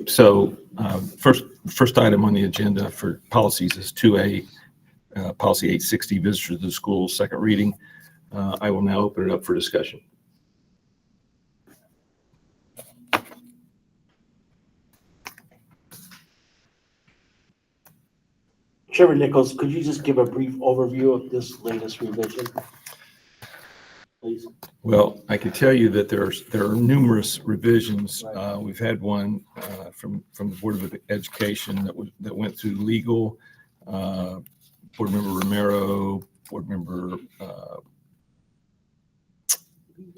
So first item on the agenda for policies is 2A, policy 860, visitors to the schools, second reading. I will now open it up for discussion. Chairman Nichols, could you just give a brief overview of this latest revision, please? Well, I can tell you that there are numerous revisions. We've had one from the Board of Education that went through legal. Board Member Romero, Board Member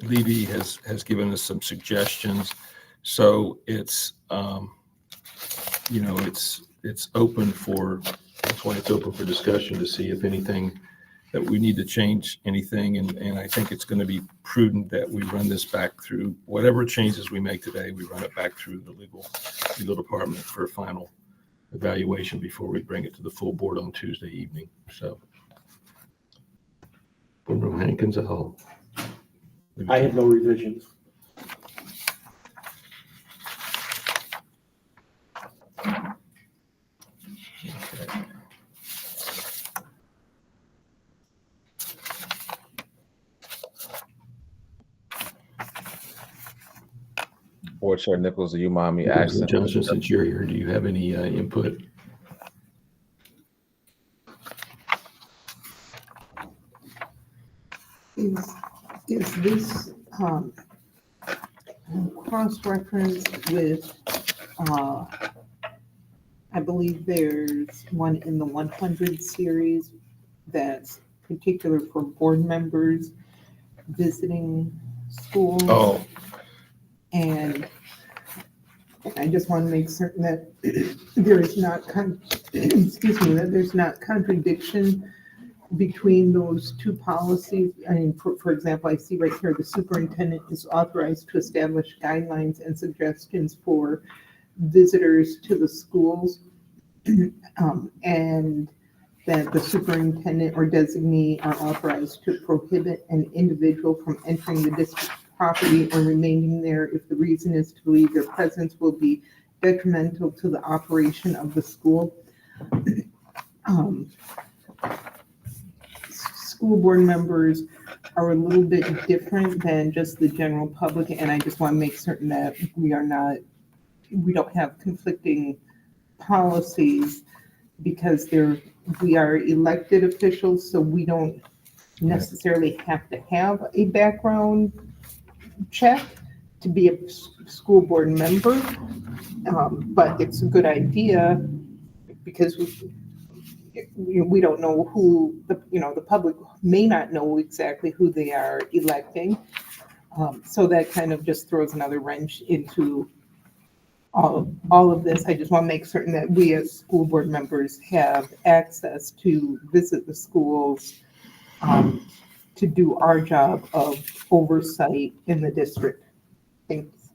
Levy has given us some suggestions. So it's it's open for, that's why it's open for discussion to see if anything that we need to change anything. And I think it's going to be prudent that we run this back through whatever changes we make today. We run it back through the legal department for a final evaluation before we bring it to the full board on Tuesday evening. So, Board Member Hankins, I have no revisions. Board Chair Nichols, do you mind me asking? Johnson, since you're here, do you have any input? Is this cross-referenced with, I believe there's one in the 100 series that's particular for board members visiting schools? Oh, And I just want to make certain that there is not, that there's not contradiction between those two policies. I mean, for example, I see right here, the superintendent is authorized to establish guidelines and suggestions for visitors to the schools. And that the superintendent or designee are authorized to prohibit an individual from entering the district property or remaining there if the reason is to believe their presence will be detrimental to the operation of the school. School board members are a little bit different than just the general public, and I just want to make certain that we don't have conflicting policies, because we are elected officials, so we don't necessarily have to have a background check to be a school board member, but it's a good idea because we don't know who the public may not know exactly who they are electing, so that kind of just throws another wrench into all of this. I just want to make certain that we as school board members have access to visit the schools, to do our job of oversight in the district. Thanks.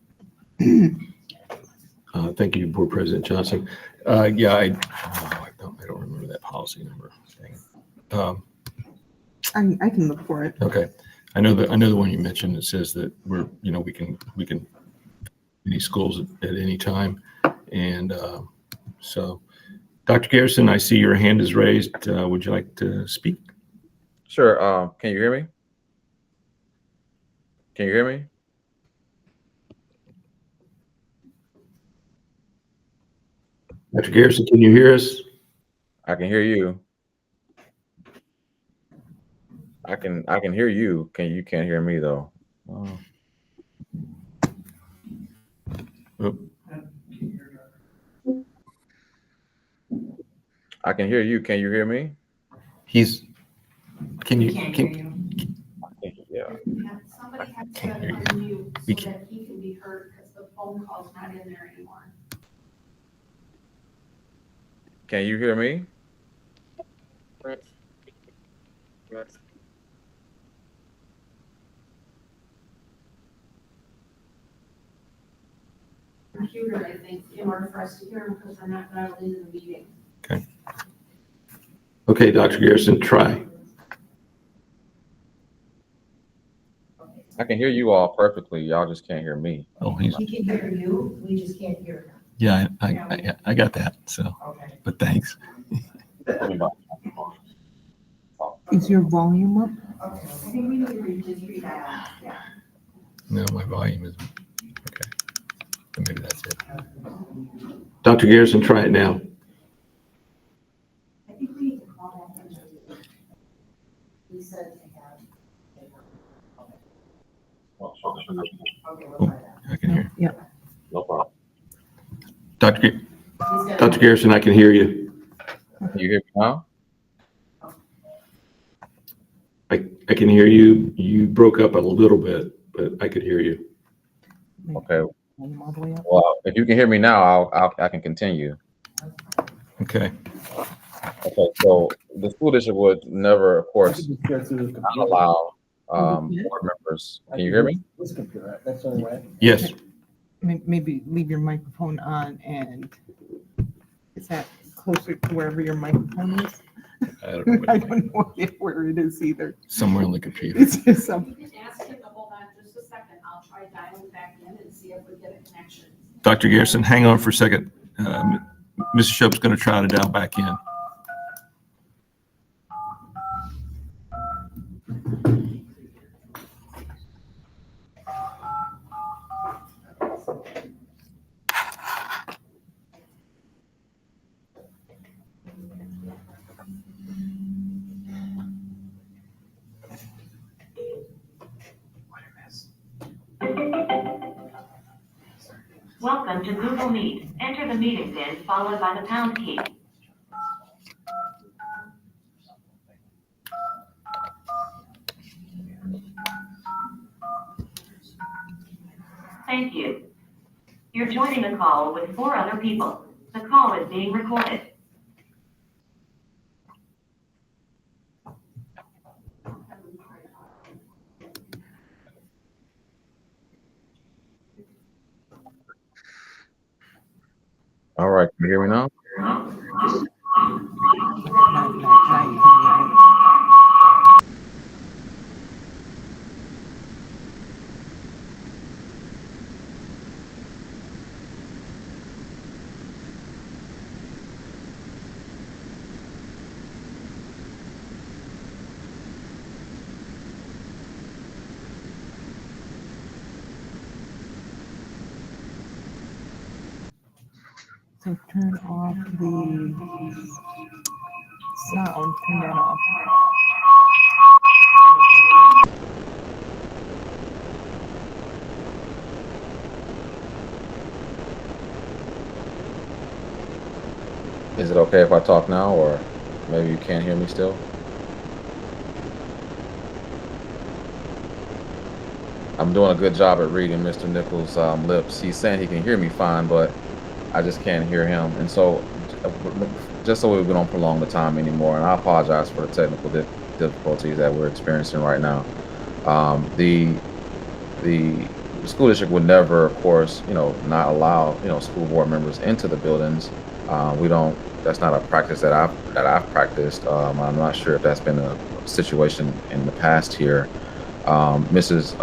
thank you, Board President Johnson. Yeah, I don't remember that policy number. I can look for it. Okay, I know the one you mentioned. It says that we can any schools at any time, and so, Dr. Garrison, I see your hand is raised. Would you like to speak? Sure. Can you hear me? Can you hear me? Dr. Garrison, can you hear us? I can hear you. I can hear you. You can't hear me though. Oh. Oh, I can hear you. Can you hear me? Can you? Yeah. Somebody has to Can't hear you. unmute We so that he can be heard, because the phone call's not in there anymore. Can you hear me? Computer, I think, in order for us to hear him, because they're not dialed into the meeting. Okay, Dr. Garrison, try. I can hear you all perfectly. Y'all just can't hear me. Oh, he's We can hear you, we just can't hear him. Yeah, I got that. So, but thanks. Is your volume up? I think we need to just read that, yeah. No, my volume is okay. Maybe that's it. Dr. Garrison, try it now. I think we need to call that interview. He said to have. Okay, we'll try that. I can hear. Yeah. No problem. Dr. He's gonna- Dr. Garrison, I can hear you. You hear me now? I can hear you. You broke up a little bit, but I could hear you. Okay. Volume all the way up. Well, if you can hear me now, I can continue. Okay. Okay. So the school district would never, of course, not allow Mhm. board members. Can you hear me? This computer, that's the only way. Yes. Maybe leave your microphone on and is that closer to wherever your microphone is? I don't know. I don't know where it is either. Somewhere on the computer. It's just some, You can ask him to hold on just a second. I'll try dialing back in and see if we get a connection. Dr. Garrison, hang on for a second. Mrs. Shope's going to try to dial back in. Welcome to Google Meet. Enter the meeting pin followed by the pound key. Thank you. You're joining the call with 4 other people. The call is being recorded. All right. Can you hear me now? not even. So turn off the sound, turn that off. Is it okay if I talk now, or maybe you can't hear me still? I'm doing a good job at reading Mr. Nichols' lips. He's saying he can hear me fine, but I just can't hear him. And so, just so we don't prolong the time anymore, and I apologize for the technical difficulties that we're experiencing right now. The school district would never, of course, not allow school board members into the buildings. We don't. That's not a practice that I've practiced. I'm not sure if that's been a situation in the past here. Mrs.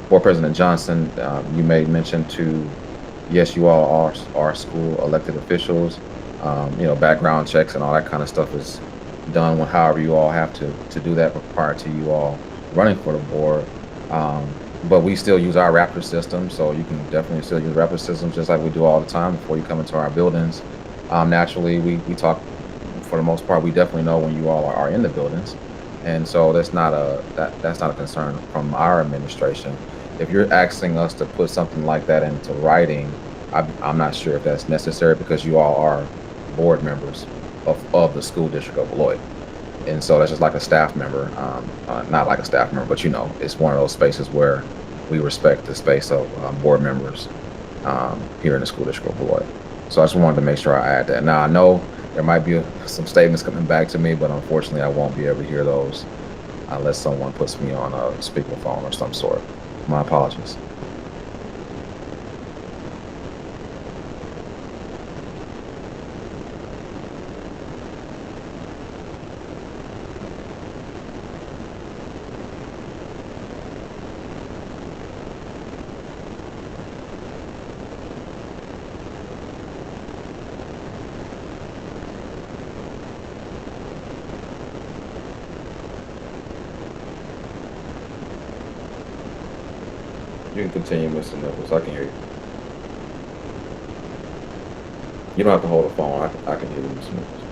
Board President Johnson, you made mention to, yes, you all are school elected officials. Background checks and all that kind of stuff is done however you all have to do that prior to you all running for the board. But we still use our Raptor system, so you can definitely still use Raptor systems just like we do all the time before you come into our buildings. Naturally, we talk, for the most part, we definitely know when you all are in the buildings. And so that's not a concern from our administration. If you're asking us to put something like that into writing, I'm not sure if that's necessary, because you all are board members of the school district of Beloit. And so that's just like a staff member, not like a staff member, but it's one of those spaces where we respect the space of board members here in the school district of Beloit. So I just wanted to make sure I add that. Now I know there might be some statements coming back to me, but unfortunately I won't be able to hear those unless someone puts me on a speakerphone or some sort. My apologies. You can continue, Mr. Nichols. I can hear you. You don't have to hold the phone. I can hear you, Mr. Nichols.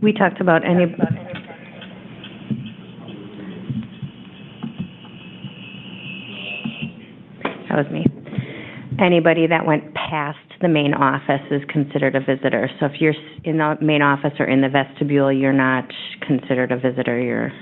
We talked about any, that was me. Anybody that went past the main office is considered a visitor. So if you're in the main office or in the vestibule, you're not considered a visitor, you're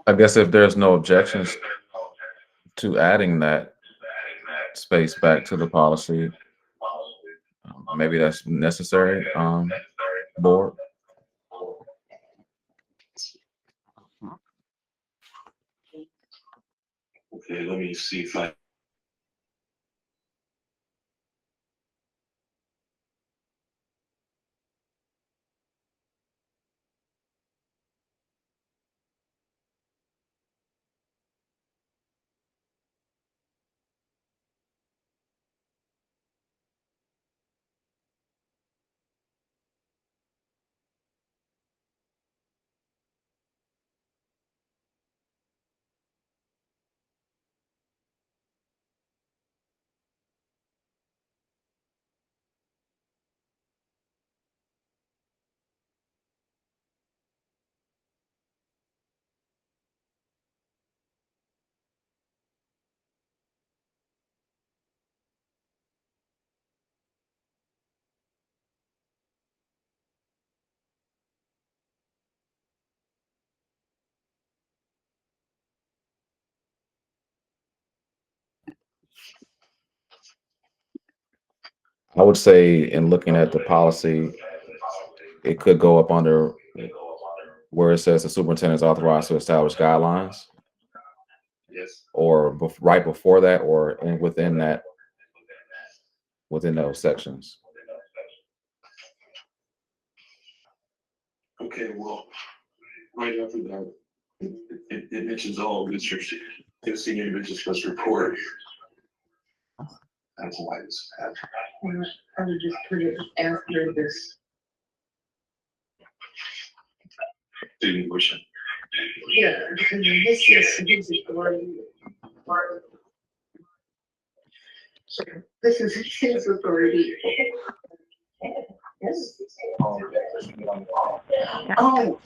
I guess if there's no objections to adding that space back to the policy, maybe that's necessary, board. Okay, let me see if I. I would say in looking at the policy, it could go up under where it says the superintendent is authorized to establish guidelines, Yes. or right before that, or within that, within those sections. Okay, well, right after that, it mentions all Mr. Senior Individuals Trust report. That's why it's. I would just put it after this. Student portion. Yeah, because this is his authority. This is his authority. Yes. Oh.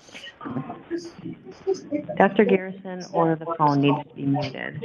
Dr. Garrison, or the phone needs to be muted.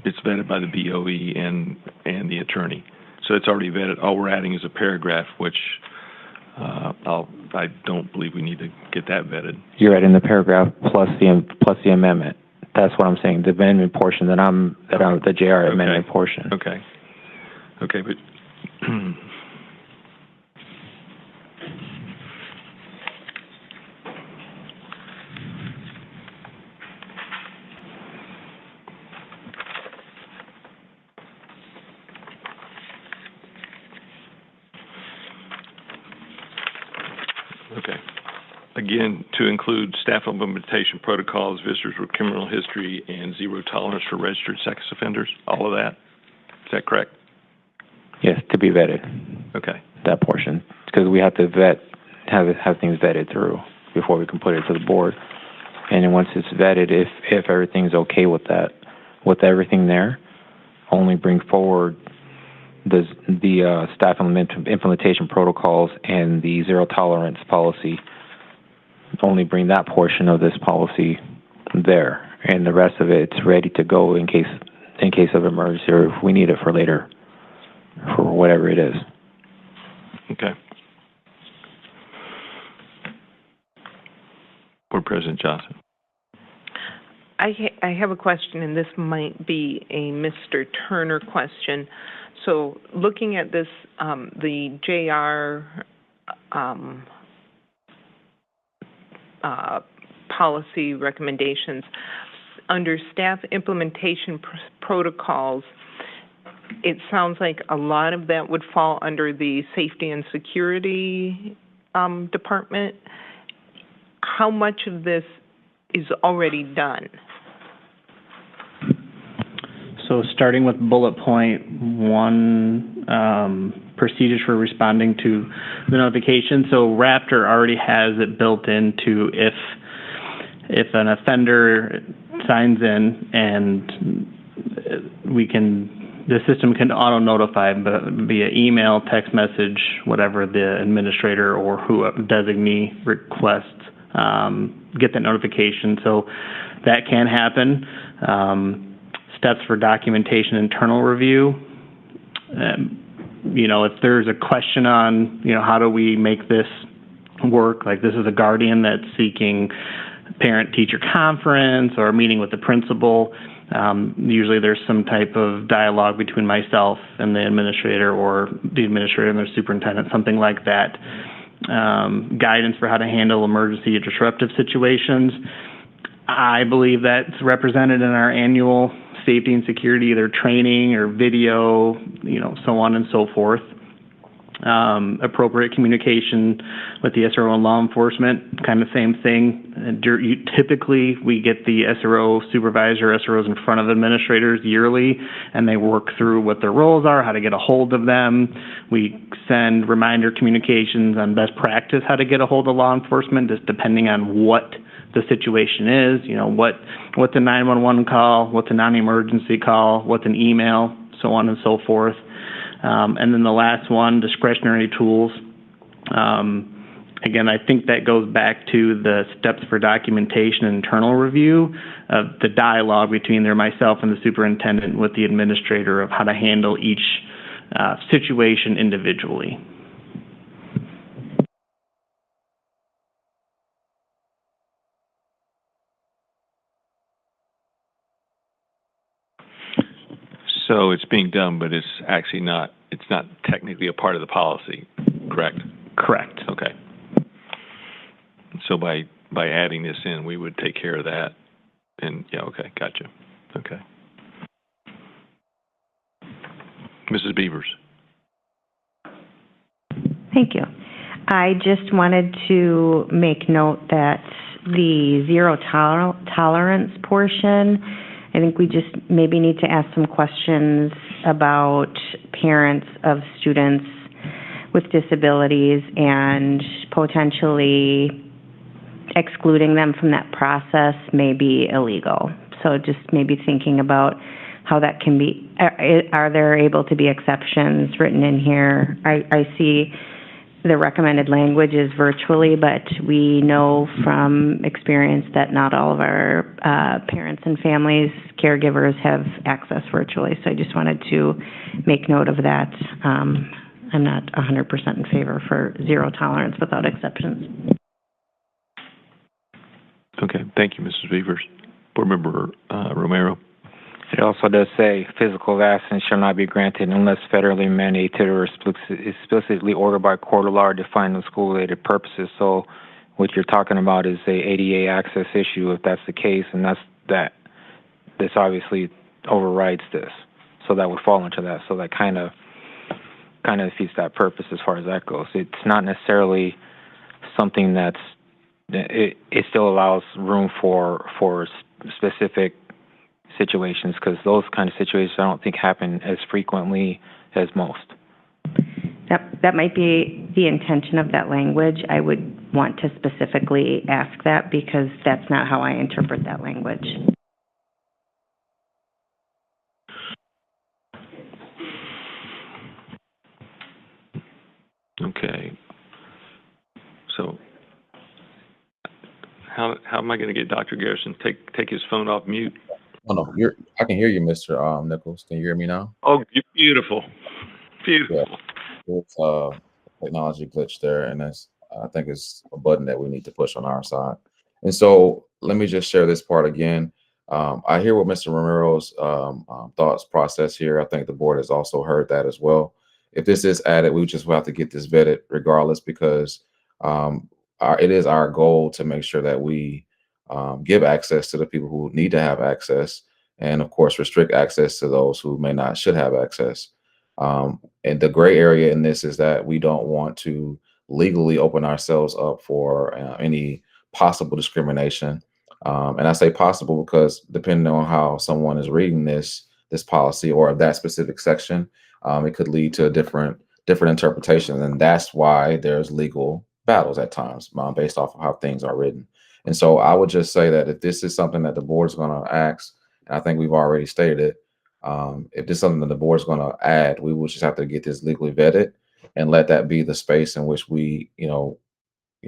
it's vetted by the BOE and the attorney. So it's already vetted. All we're adding is a paragraph, which I don't believe we need to get that vetted. You're adding the paragraph plus the amendment. That's what I'm saying. The amendment portion the JR amendment portion. Okay, but okay. Again, to include staff implementation protocols, visitors with criminal history, and zero tolerance for registered sex offenders. All of that. Is that correct? Yes, to be vetted. Okay. That portion, because we have to have things vetted through before we can put it to the board. And then once it's vetted, if everything's okay with that, with everything there, only bring forward the staff implementation protocols and the zero tolerance policy. Only bring that portion of this policy there, and the rest of it's ready to go in case of emergency, or if we need it for later, for whatever it is. Okay. Board President Johnson. I have a question, and this might be a Mr. Turner question. So looking at this, the JR policy recommendations, under staff implementation protocols, it sounds like a lot of that would fall under the safety and security department. How much of this is already done? So starting with bullet point 1, procedures for responding to the notification. So Raptor already has it built into if an offender signs in, and the system can auto-notify via email, text message, whatever the administrator or who designee requests, get that notification. So that can happen. Steps for documentation, internal review. If there's a question on, how do we make this work? Like this is a guardian that's seeking parent-teacher conference or a meeting with the principal. Usually there's some type of dialogue between myself and the administrator, or the administrator and the superintendent, something like that. Guidance for how to handle emergency or disruptive situations. I believe that's represented in our annual safety and security, either training or video, so on and so forth. Appropriate communication with the SRO and law enforcement, kind of same thing. Typically, we get the SRO supervisor, SROs in front of administrators yearly, and they work through what their roles are, how to get a hold of them. We send reminder communications on best practice, how to get a hold of law enforcement, just depending on what the situation is, what's a 911 call, what's a non-emergency call, what's an email, so on and so forth. And then the last one, discretionary tools. Again, I think that goes back to the steps for documentation and internal review of the dialogue between myself and the superintendent with the administrator of how to handle each situation individually. So it's being done, but it's actually not technically a part of the policy, correct? Correct. Okay. So by adding this in, we would take care of that. And yeah, okay, gotcha. Okay. Mrs. Beavers. Thank you. I just wanted to make note that the zero tolerance portion, I think we just maybe need to ask some questions about parents of students with disabilities and potentially excluding them from that process may be illegal. So just maybe thinking about how that can be, are there able to be exceptions written in here? I see the recommended language is virtually, but we know from experience that not all of our parents and families, caregivers have access virtually. So I just wanted to make note of that. I'm not 100% in favor for zero tolerance without exceptions. Okay, thank you, Mrs. Beavers. Board Member Romero. It also does say physical access shall not be granted unless federally mandated or explicitly ordered by court of law or defined in school-related purposes. So what you're talking about is a ADA access issue, if that's the case, and this obviously overrides this. So that would fall into that. So that kind of defeats that purpose as far as that goes. It's not necessarily something it still allows room for specific situations, because those kind of situations I don't think happen as frequently as most. That might be the intention of that language. I would want to specifically ask that because that's not how I interpret that language. Okay. So how am I going to get Dr. Garrison take his phone off mute? Oh, no, I can hear you, Mr. Nichols. Can you hear me now? Oh, beautiful. Beautiful. Yeah. It's a technology glitch there, and I think it's a button that we need to push on our side. And so let me just share this part again. I hear what Mr. Romero's thoughts process here. I think the board has also heard that as well. If this is added, we just will have to get this vetted regardless, because it is our goal to make sure that we give access to the people who need to have access, and of course restrict access to those who should have access. And the gray area in this is that we don't want to legally open ourselves up for any possible discrimination. And I say possible because depending on how someone is reading this policy or that specific section, it could lead to different interpretations. And that's why there's legal battles at times based off of how things are written. And so I would just say that if this is something that the board is going to ask, and I think we've already stated it, if this is something that the board is going to add, we will just have to get this legally vetted and let that be the space in which we,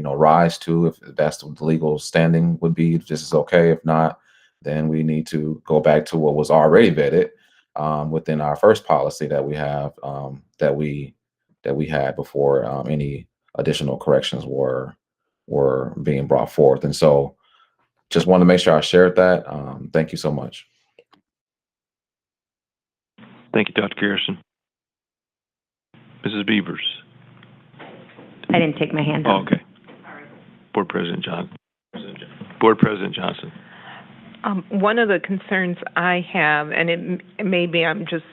rise to, if that's the legal standing would be, if this is okay. If not, then we need to go back to what was already vetted within our first policy that we have, that we had before any additional corrections were being brought forth. And so just want to make sure I shared that. Thank you so much. Thank you, Dr. Garrison. Mrs. Beavers. I didn't take my hand Oh, off. okay. Board President Johnson. Board President Johnson. One of the concerns I have, and maybe I'm just,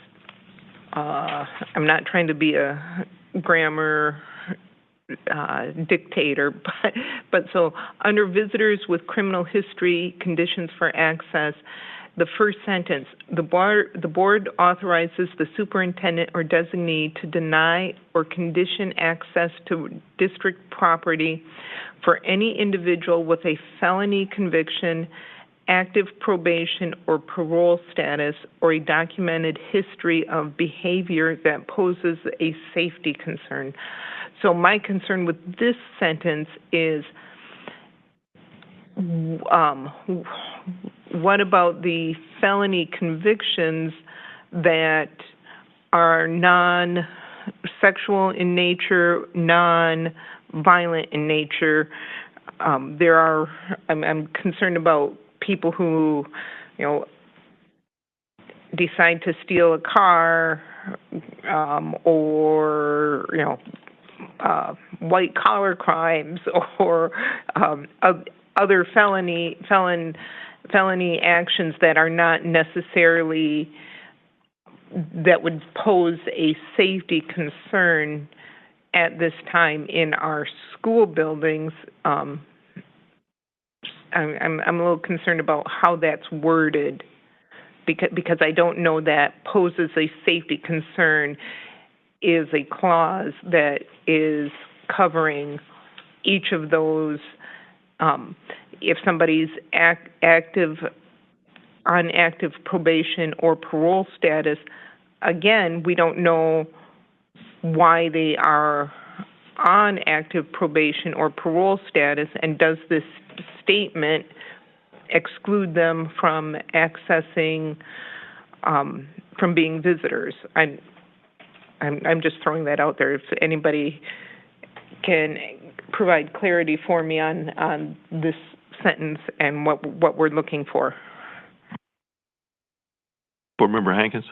I'm not trying to be a grammar dictator, but so under visitors with criminal history, conditions for access, the first sentence, the board authorizes the superintendent or designee to deny or condition access to district property for any individual with a felony conviction, active probation or parole status, or a documented history of behavior that poses a safety concern. So my concern with this sentence is, what about the felony convictions that are non-sexual in nature, non-violent in nature? I'm concerned about people who, decide to steal a car, or, white collar crimes, or other felony actions that are not necessarily, that would pose a safety concern at this time in our school buildings. I'm a little concerned about how that's worded, because I don't know that poses a safety concern is a clause that is covering each of those. If somebody's on active probation or parole status, again, we don't know why they are on active probation or parole status, and does this statement exclude them from accessing, from being visitors? I'm just throwing that out there. If anybody can provide clarity for me on this sentence and what we're looking for. Board Member Hankins?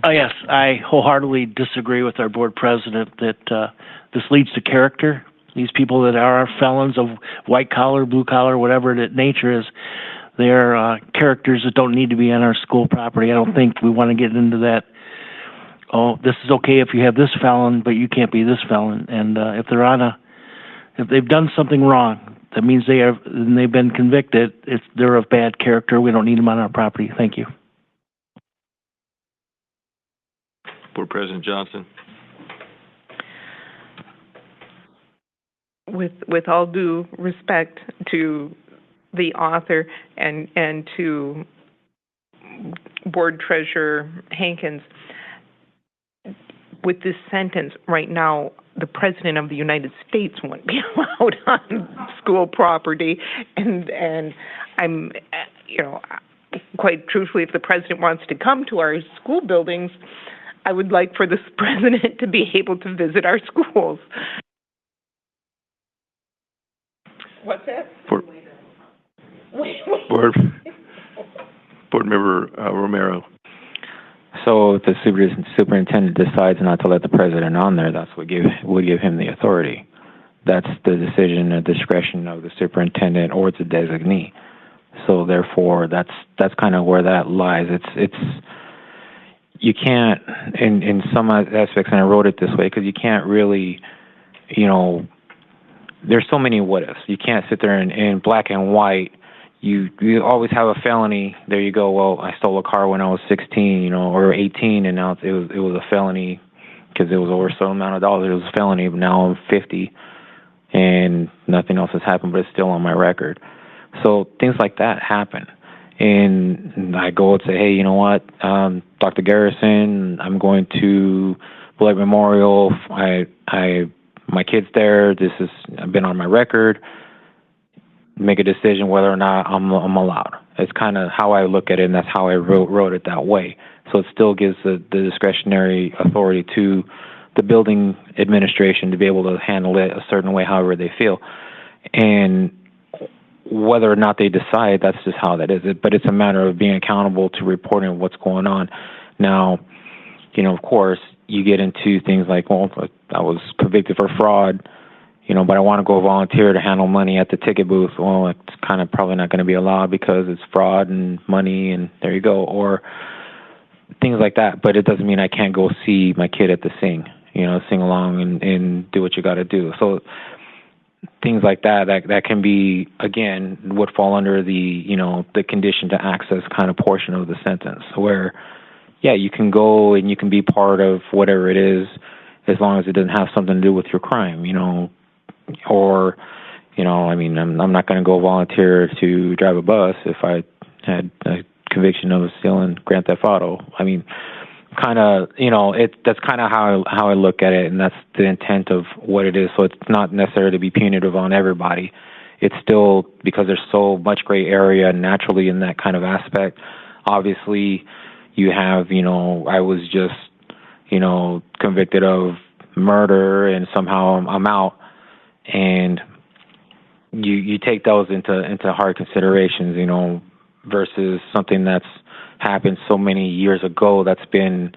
Yes, I wholeheartedly disagree with our board president that this leads to character. These people that are felons of white collar, blue collar, whatever that nature is, they're characters that don't need to be on our school property. I don't think we want to get into that. Oh, this is okay if you have this felon, but you can't be this felon. And if they've done something wrong, that means they've been convicted. They're of bad character. We don't need them on our property. Thank you. Board President Johnson? With all due respect to the author and to Board Treasurer Hankins, with this sentence right now, the President of the United States wouldn't be allowed on school property, and I'm, quite truthfully, if the President wants to come to our school buildings, I would like for this President to be able to visit our schools. What's that? Board Member Romero? So if the superintendent decides not to let the president on there, that's what would give him the authority. That's the decision and discretion of the superintendent or the designee. So therefore, that's kind of where that lies. It's you can't in some aspects, and I wrote it this way because you can't really, there's so many what ifs. You can't sit there in black and white. You always have a felony. There you go. Well, I stole a car when I was 16, or 18, and now it was a felony because it was over a certain amount of dollars. It was a felony, but now I'm 50, and nothing else has happened, but it's still on my record. So things like that happen, and I go and say, hey, you know what, Dr. Garrison, I'm going to Bullock Memorial. My kid's there. I've been on my record. Make a decision whether or not I'm allowed. It's kind of how I look at it, and that's how I wrote it that way. So it still gives the discretionary authority to the building administration to be able to handle it a certain way, however they feel. And whether or not they decide, that's just how that is. But it's a matter of being accountable to reporting what's going on. Now, of course, you get into things like, well, I was convicted for fraud, but I want to go volunteer to handle money at the ticket booth. Well, it's kind of probably not going to be allowed because it's fraud and money, and there you go, or things like that. But it doesn't mean I can't go see my kid at the sing along and do what you got to do. So things like that can be, again, would fall under the, the condition to access kind of portion of the sentence where, yeah, you can go and you can be part of whatever it is as long as it doesn't have something to do with your crime, or, I'm not going to go volunteer to drive a bus if I had a conviction of stealing Grand Theft Auto. Kind of, that's kind of how I look at it, and that's the intent of what it is. So it's not necessarily to be punitive on everybody. It's still because there's so much gray area naturally in that kind of aspect. Obviously, you have, I was just, convicted of murder and somehow I'm out, and you take those into hard considerations, versus something that's happened so many years ago that's been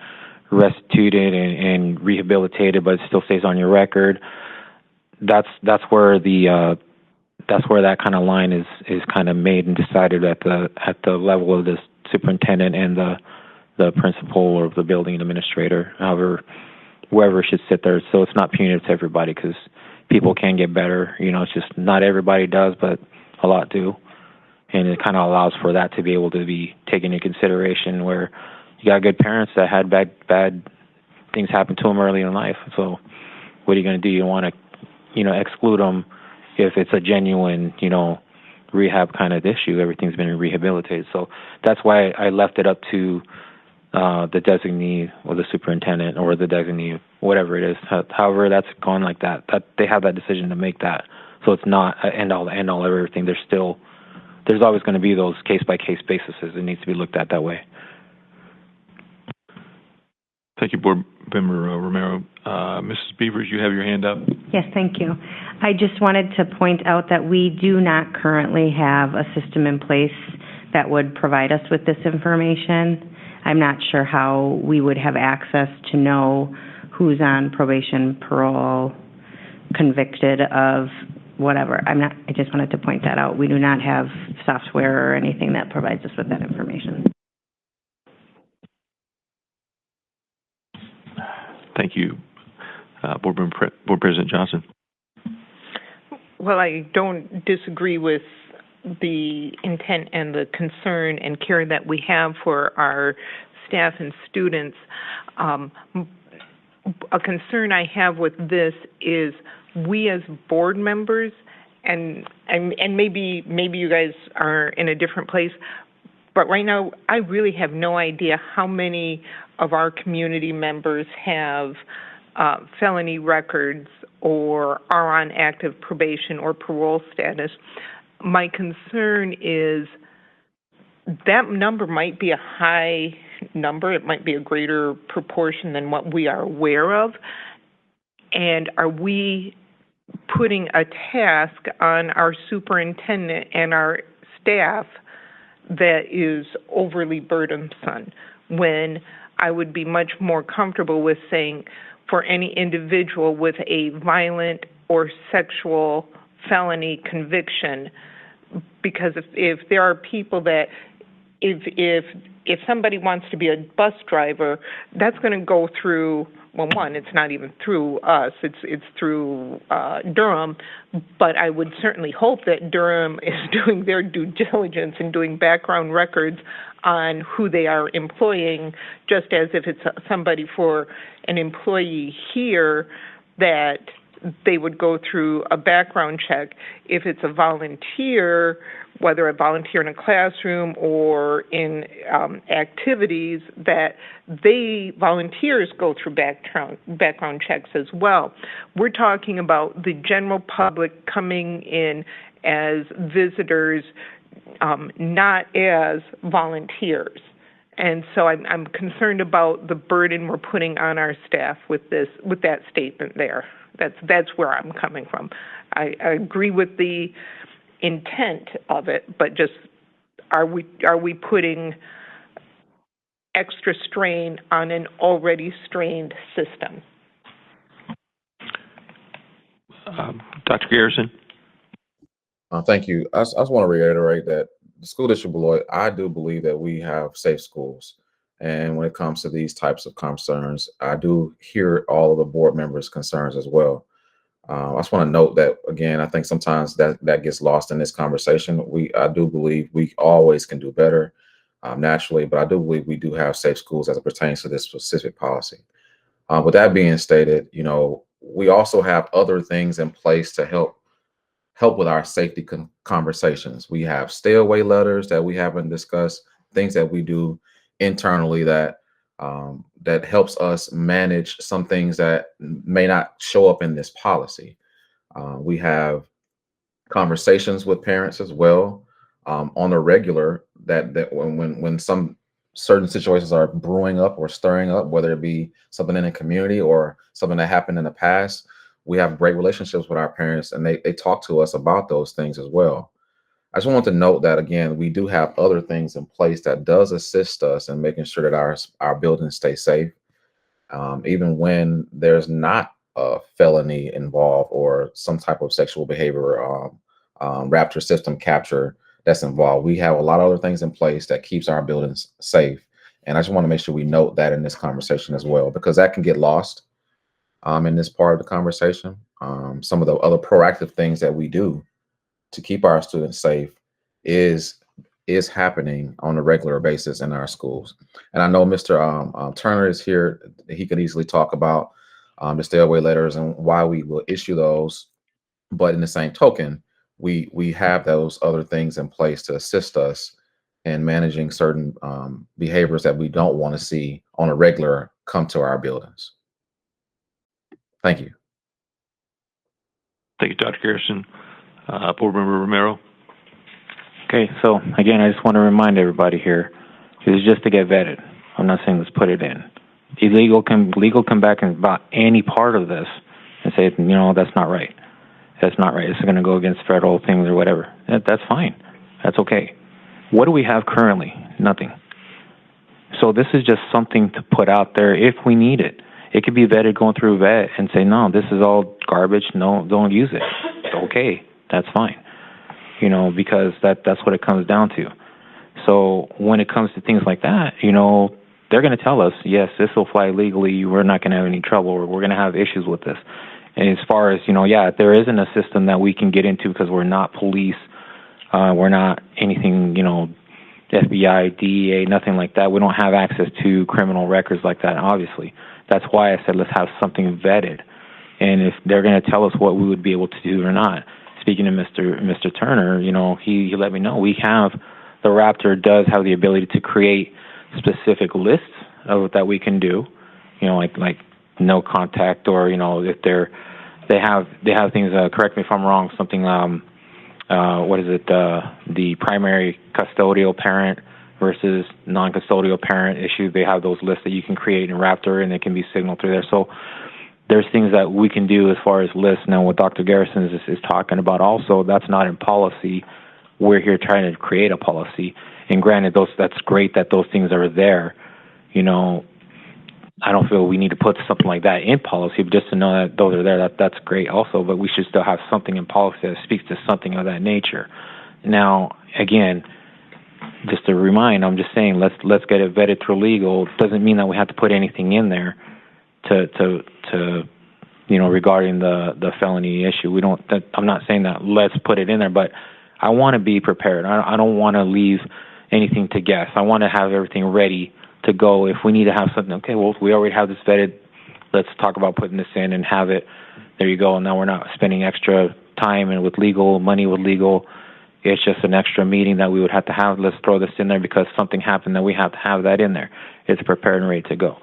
restituted and rehabilitated, but it still stays on your record. That's where that kind of line is kind of made and decided at the level of the superintendent and the principal or the building administrator, whoever should sit there. So it's not punitive to everybody because people can get better. It's just not everybody does, but a lot do. And it kind of allows for that to be able to be taken into consideration where you got good parents that had bad things happen to them early in life. So what are you going to do? You want to, exclude them if it's a genuine, rehab kind of issue. Everything's been rehabilitated. So that's why I left it up to the designee or the superintendent or the designee, whatever it is, however that's gone like that, that they have that decision to make that. So it's not an end all of everything. There's always going to be those case-by-case bases. It needs to be looked at that way. Thank you, Board Member Romero. Mrs. Beavers, you have your hand up. Yes, thank you. I just wanted to point out that we do not currently have a system in place that would provide us with this information. I'm not sure how we would have access to know who's on probation, parole, convicted of whatever. I just wanted to point that out. We do not have software or anything that provides us with that information. Thank you. Board President Johnson. Well, I don't disagree with the intent and the concern and care that we have for our staff and students. A concern I have with this is we as board members, and maybe you guys are in a different place, but right now I really have no idea how many of our community members have felony records or are on active probation or parole status. My concern is that number might be a high number. It might be a greater proportion than what we are aware of. And are we putting a task on our superintendent and our staff that is overly burdensome, when I would be much more comfortable with saying for any individual with a violent or sexual felony conviction, because if there are people that if somebody wants to be a bus driver, that's going to go through, well, one, it's not even through us, it's through Durham, but I would certainly hope that Durham is doing their due diligence and doing background records on who they are employing, just as if it's somebody for an employee here that they would go through a background check. If it's a volunteer, whether a volunteer in a classroom or in activities, that volunteers go through background checks as well. We're talking about the general public coming in as visitors, not as volunteers. And so I'm concerned about the burden we're putting on our staff with that statement there. That's where I'm coming from. I agree with the intent of it, but just are we putting extra strain on an already strained system? Dr. Garrison. Thank you. I just want to reiterate that the School District Beloit, I do believe that we have safe schools. And when it comes to these types of concerns, I do hear all of the board members' concerns as well. I just want to note that, again, I think sometimes that gets lost in this conversation. I do believe we always can do better naturally, but I do believe we do have safe schools as it pertains to this specific policy. With that being stated, we also have other things in place to help with our safety conversations. We have stay away letters that we haven't discussed, things that we do internally that helps us manage some things that may not show up in this policy. We have conversations with parents as well on a regular that when some certain situations are brewing up or stirring up, whether it be something in the community or something that happened in the past, we have great relationships with our parents, and they talk to us about those things as well. I just want to note that, again, we do have other things in place that does assist us in making sure that our buildings stay safe, even when there's not a felony involved or some type of sexual behavior, Raptor system capture that's involved. We have a lot of other things in place that keeps our buildings safe. And I just want to make sure we note that in this conversation as well, because that can get lost in this part of the conversation. Some of the other proactive things that we do to keep our students safe is happening on a regular basis in our schools. And I know Mr. Turner is here. He could easily talk about the stay away letters and why we will issue those. But in the same token, we have those other things in place to assist us and managing certain behaviors that we don't want to see on a regular come to our buildings. Thank you. Thank you, Dr. Garrison. Board Member Romero. Okay, so again, I just want to remind everybody here, this is just to get vetted. I'm not saying let's put it in. Legal come back and about any part of this and say, you know, that's not right. That's not right. It's going to go against federal things or whatever. That's fine. That's okay. What do we have currently? Nothing. So this is just something to put out there if we need it. It could be vetted going through vet and say, no, this is all garbage. No, don't use it. Okay, that's fine. You know, because that's what it comes down to. So when it comes to things like that, you know, they're going to tell us, yes, this will fly legally. We're not going to have any trouble, or we're going to have issues with this. And as far as, you know, yeah, there isn't a system that we can get into because we're not police. We're not anything, you know, FBI, DEA, nothing like that. We don't have access to criminal records like that, obviously. That's why I said let's have something vetted. And if they're going to tell us what we would be able to do or not. Speaking to Mr. Turner, you know, he let me know the Raptor does have the ability to create specific lists of that we can do, you know, like no contact, or, you know, if they have things, correct me if I'm wrong, something, what is it, the primary custodial parent versus non-custodial parent issue. They have those lists that you can create in Raptor, and they can be signaled through there. So there's things that we can do as far as lists. Now, what Dr. Garrison is talking about also, that's not in policy. We're here trying to create a policy. And granted, that's great that those things are there. You know, I don't feel we need to put something like that in policy, but just to know that those are there, that's great also. But we should still have something in policy that speaks to something of that nature. Now, again, just to remind, I'm just saying let's get it vetted through legal. Doesn't mean that we have to put anything in there to you know, regarding the felony issue. We don't. I'm not saying that let's put it in there, but I want to be prepared. I don't want to leave anything to guess. I want to have everything ready to go. If we need to have something, okay, well, we already have this vetted. Let's talk about putting this in and have it. There you go. And now we're not spending extra time and with legal, money with legal. It's just an extra meeting that we would have to have. Let's throw this in there because something happened that we have to have that in there. It's prepared and ready to go.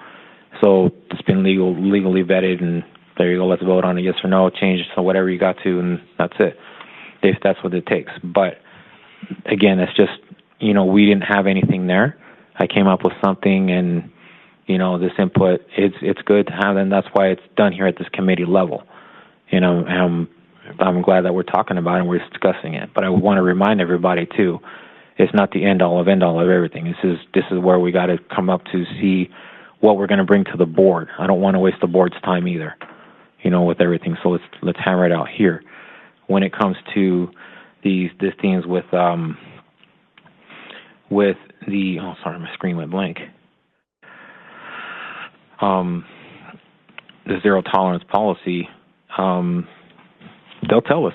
So it's been legally vetted, and there you go. Let's vote on a yes or no, change it, so whatever you got to, and that's it. If that's what it takes. But again, it's just, you know, we didn't have anything there. I came up with something, and, you know, this input, it's good to have, and that's why it's done here at this committee level. You know, I'm glad that we're talking about it and we're discussing it. But I want to remind everybody too, it's not the end all of everything. This is where we got to come up to see what we're going to bring to the board. I don't want to waste the board's time either, you know, with everything. So let's hammer it out here. When it comes to these things with the my screen went blank. The zero tolerance policy, they'll tell us,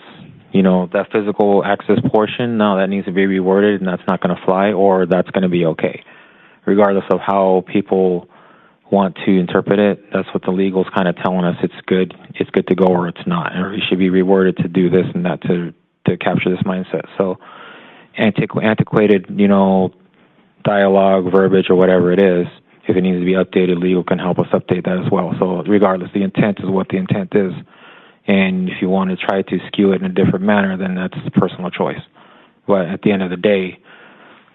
you know, that physical access portion, no, that needs to be reworded and that's not going to fly, or that's going to be okay. Regardless of how people want to interpret it, that's what the legal's kind of telling us. It's good to go, or it's not, or it should be reworded to do this and that to capture this mindset. So antiquated, you know, dialogue, verbiage, or whatever it is, if it needs to be updated, legal can help us update that as well. So regardless, the intent is what the intent is. And if you want to try to skew it in a different manner, then that's a personal choice. But at the end of the day,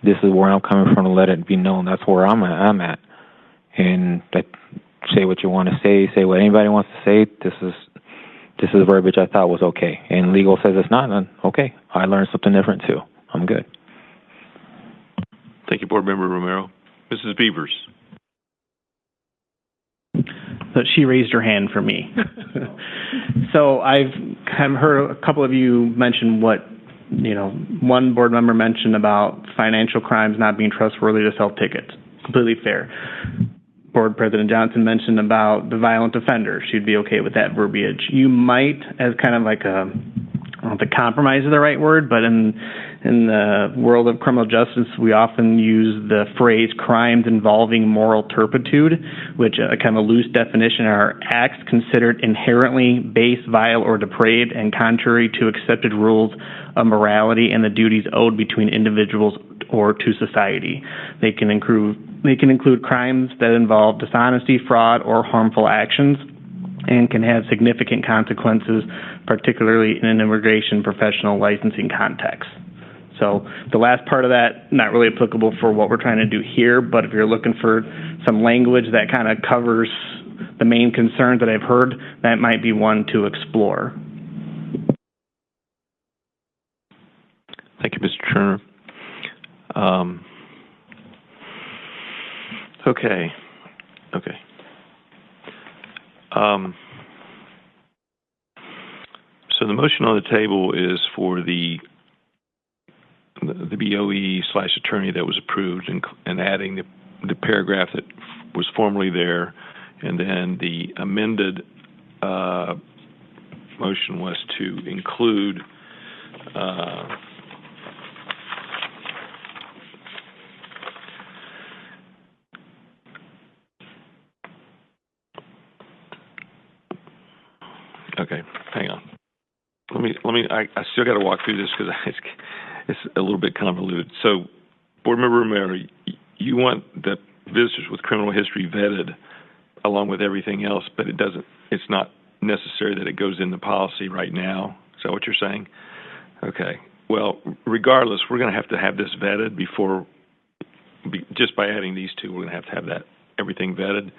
this is where I'm coming from, to let it be known. That's where I'm at. And say what you want to say what anybody wants to say. This is verbiage I thought was okay. And legal says it's not, then okay. I learned something different too. I'm good. Thank you, Board Member Romero. Mrs. Beavers. So she raised her hand for me. So I've heard a couple of you mention what, you know, one board member mentioned about financial crimes not being trustworthy to sell tickets. Completely fair. Board President Johnson mentioned about the violent offender. She'd be okay with that verbiage. You might, as kind of like I don't know if the compromise is the right word, but in the world of criminal justice, we often use the phrase crimes involving moral turpitude, which kind of a loose definition are acts considered inherently base, vile, or depraved and contrary to accepted rules of morality and the duties owed between individuals or to society. They can include crimes that involve dishonesty, fraud, or harmful actions, and can have significant consequences, particularly in an immigration professional licensing context. So the last part of that, not really applicable for what we're trying to do here, but if you're looking for some language that kind of covers the main concerns that I've heard, that might be one to explore. Thank you, Mr. Turner. Okay. So the motion on the table is for the BOE/attorney that was approved and adding the paragraph that was formerly there, and then the amended motion was to include okay, hang on. I still got to walk through this because it's a little bit convoluted. So, Board Member Romero, you want the visitors with criminal history vetted along with everything else, but it's not necessary that it goes in the policy right now. Is that what you're saying? Okay. Well, regardless, we're going to have this vetted just by adding these two, we're going to have that everything vetted.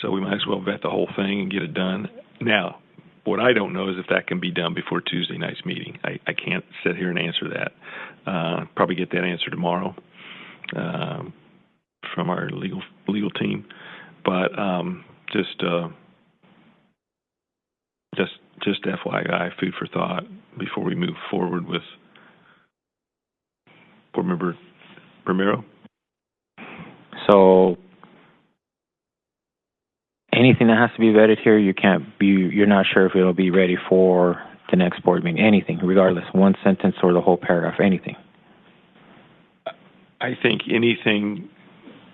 So we might as well vet the whole thing and get it done. Now, what I don't know is if that can be done before Tuesday night's meeting. I can't sit here and answer that. Probably get that answer tomorrow from our legal team. But just FYI, food for thought before we move forward with Board Member Romero. So anything that has to be vetted here, you're not sure if it'll be ready for the next board meeting. Anything, regardless, one sentence or the whole paragraph, anything. I think anything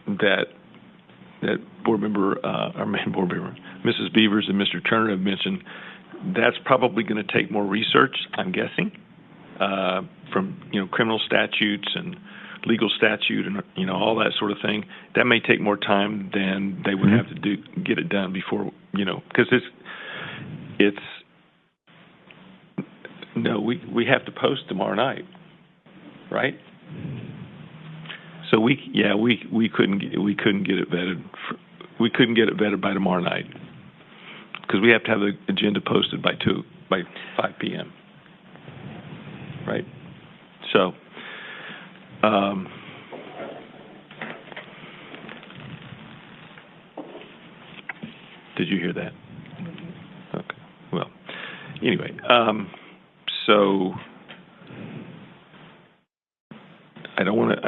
that board member, Mrs. Beavers and Mr. Turner have mentioned, that's probably going to take more research, I'm guessing, from criminal statutes and legal statute and all that sort of thing. That may take more time than they would have to get it done before, because we have to post tomorrow night, right? So we couldn't get it vetted. We couldn't get it vetted by tomorrow night because we have to have the agenda posted by 5 p.m. Right? So, did you hear that? Okay. Well, anyway, so I don't want to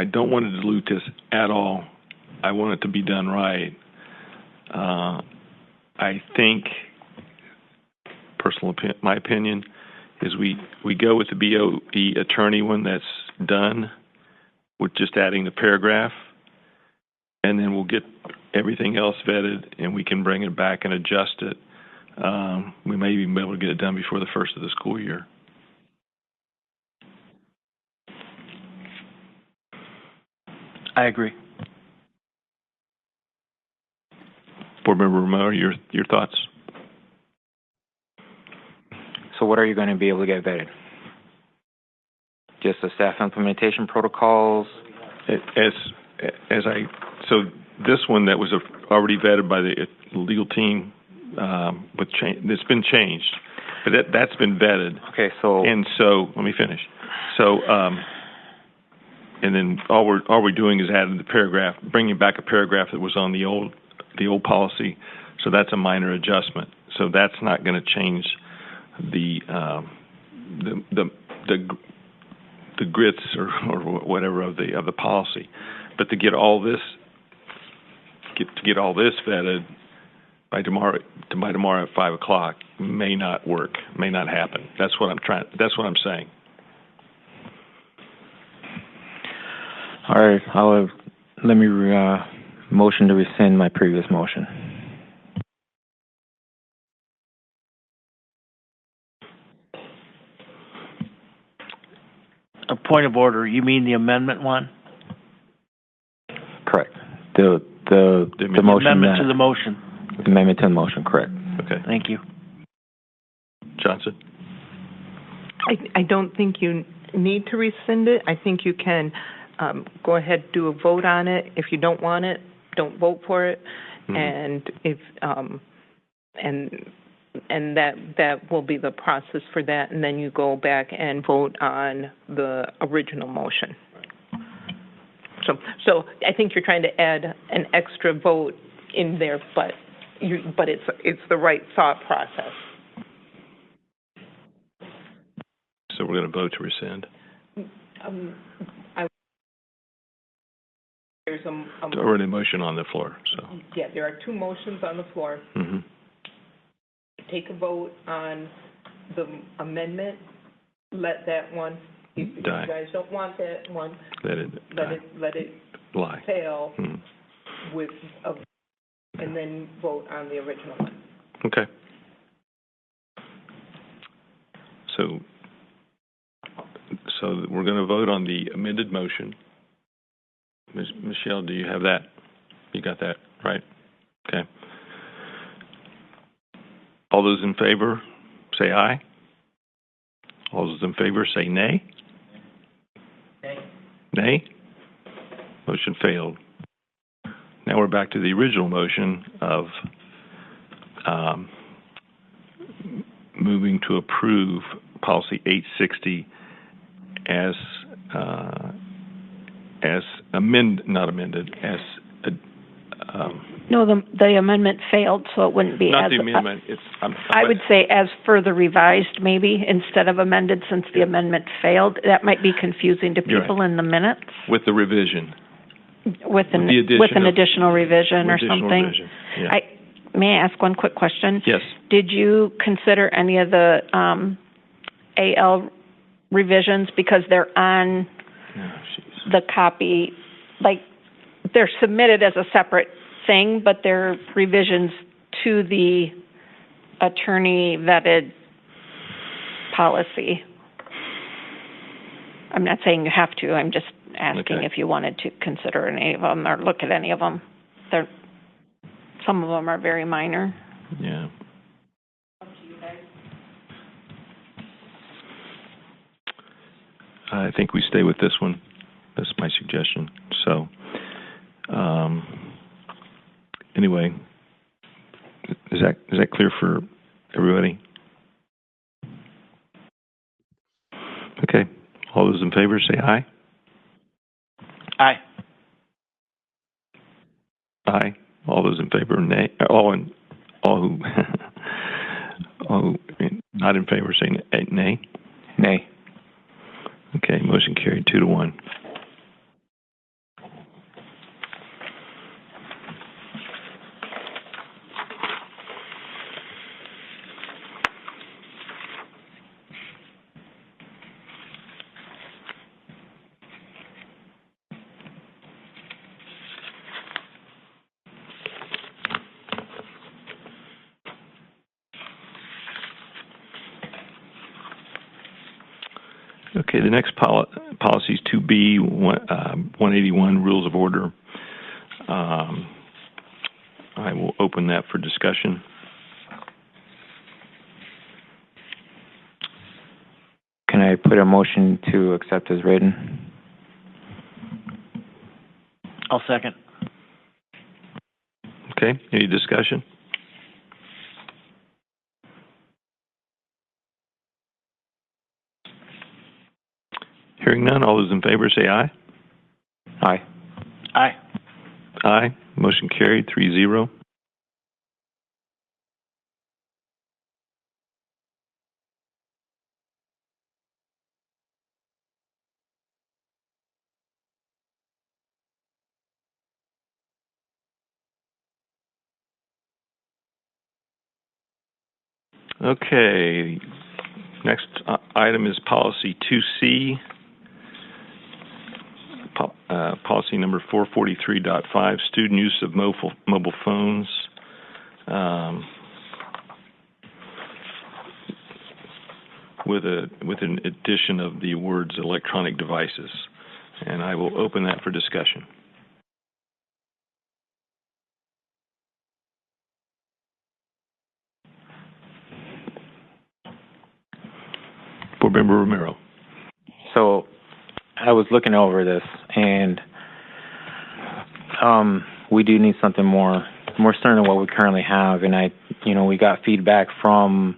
dilute this at all. I want it to be done right. I think, my opinion is we go with the BOE attorney one that's done with just adding the paragraph, and then we'll get everything else vetted, and we can bring it back and adjust it. We may even be able to get it done before the first of the school year. I agree. Board Member Romero, your thoughts? So what are you going to be able to get vetted? Just the staff implementation protocols? So this one that was already vetted by the legal team, it's been changed, but that's been vetted. Okay, so let me finish. So, and then all we're doing is adding the paragraph, bringing back a paragraph that was on the old policy. So that's a minor adjustment. So that's not going to change the grits or whatever of the policy. But to get all this vetted by tomorrow at 5:00 may not work, may not happen. That's what I'm saying. All right, let me motion to rescind my previous motion. point of order, you mean the amendment one? Correct. The motion. Amendment to the motion. Amendment to the motion, correct. Okay. Thank you. Johnson? I don't think you need to rescind it. I think you can go ahead, do a vote on it. If you don't want it, don't vote for it. Mm-hmm. And if and that will be the process for that. And then you go back and vote on the original motion. So I think you're trying to add an extra vote in there, but it's the right thought process. So we're going to vote to rescind. There's There's already a motion on the floor, so. yeah, there are two motions on the floor. Mm-hmm. Take a vote on the amendment. Let that one. If you Die. guys don't want that one, Let it lie. fail Mm-hmm. with and then vote on the original one. Okay. So we're going to vote on the amended motion. Michelle, do you have that? You got that, right? Okay. All those in favor, say aye. All those in favor, say nay. Nay. Nay? Motion failed. Now we're back to the original motion of moving to approve policy 860 as not amended, as no, the amendment failed, so it wouldn't be not as the amendment. I would say as further revised, maybe instead of amended, since the amendment failed. That might be confusing to people in the minutes. With the revision. With an additional revision or something. Revision. Yeah. May I ask one quick question? Yes. Did you consider any of the AL revisions, because they're on the copy, like they're submitted as a separate thing, but they're revisions to the attorney vetted policy? I'm not saying you have to. I'm just asking if you wanted to consider any of them or look at any of them. Some of them are very minor. Yeah. I think we stay with this one. That's my suggestion. So, anyway, is that clear for everybody? Okay. All those in favor say aye. Aye. Aye. All those in favor, nay. All who not in favor say nay. Nay. Okay, motion carried 2-1. Okay, the next policy is 2B, 181, Rules of Order. I will open that for discussion. Can I put a motion to accept as written? I'll second. Okay, any discussion? Hearing none, all those in favor say aye. Aye. Aye. Aye. Motion carried 3-0. Okay, next item is policy 2C. Policy number 443.5, student use of mobile phones. with an addition of the words electronic devices. And I will open that for discussion. Board Member Romero. So I was looking over this, and we do need something more stern than what we currently have. And we got feedback from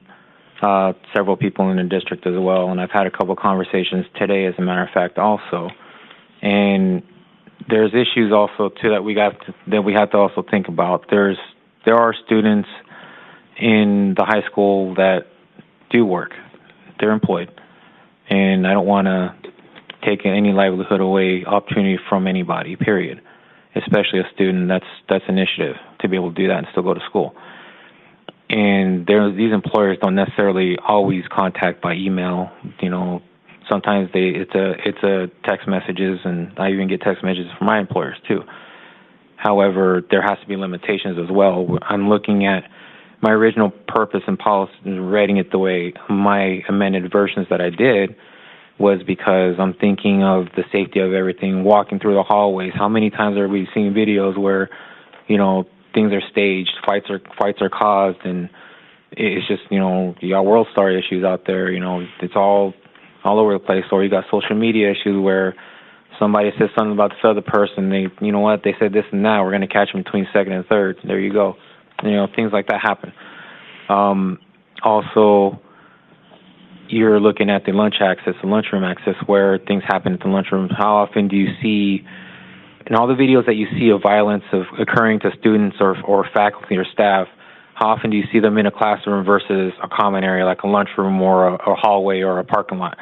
several people in the district as well, and I've had a couple conversations today, as a matter of fact, also. And there's issues also too that we have to also think about. There are students in the high school that do work. They're employed, and I don't want to take any livelihood away, opportunity from anybody, period. Especially a student that's initiative to be able to do that and still go to school. And these employers don't necessarily always contact by email. Sometimes it's a text messages, and I even get text messages from my employers too. However, there has to be limitations as well. I'm looking at my original purpose and policy, writing it the way my amended versions that I did, was because I'm thinking of the safety of everything, walking through the hallways. How many times are we seeing videos where, things are staged, fights are caused, and it's just, you got world star issues out there, it's all over the place. Or you got social media issues where somebody says something about this other person, they said this and that, we're going to catch them between second and third. There you go. Things like that happen. Also, you're looking at the lunchroom access, where things happen at the lunchroom. How often do you see, in all the videos that you see of violence occurring to students or faculty or staff, how often do you see them in a classroom versus a common area like a lunchroom or a hallway or a parking lot?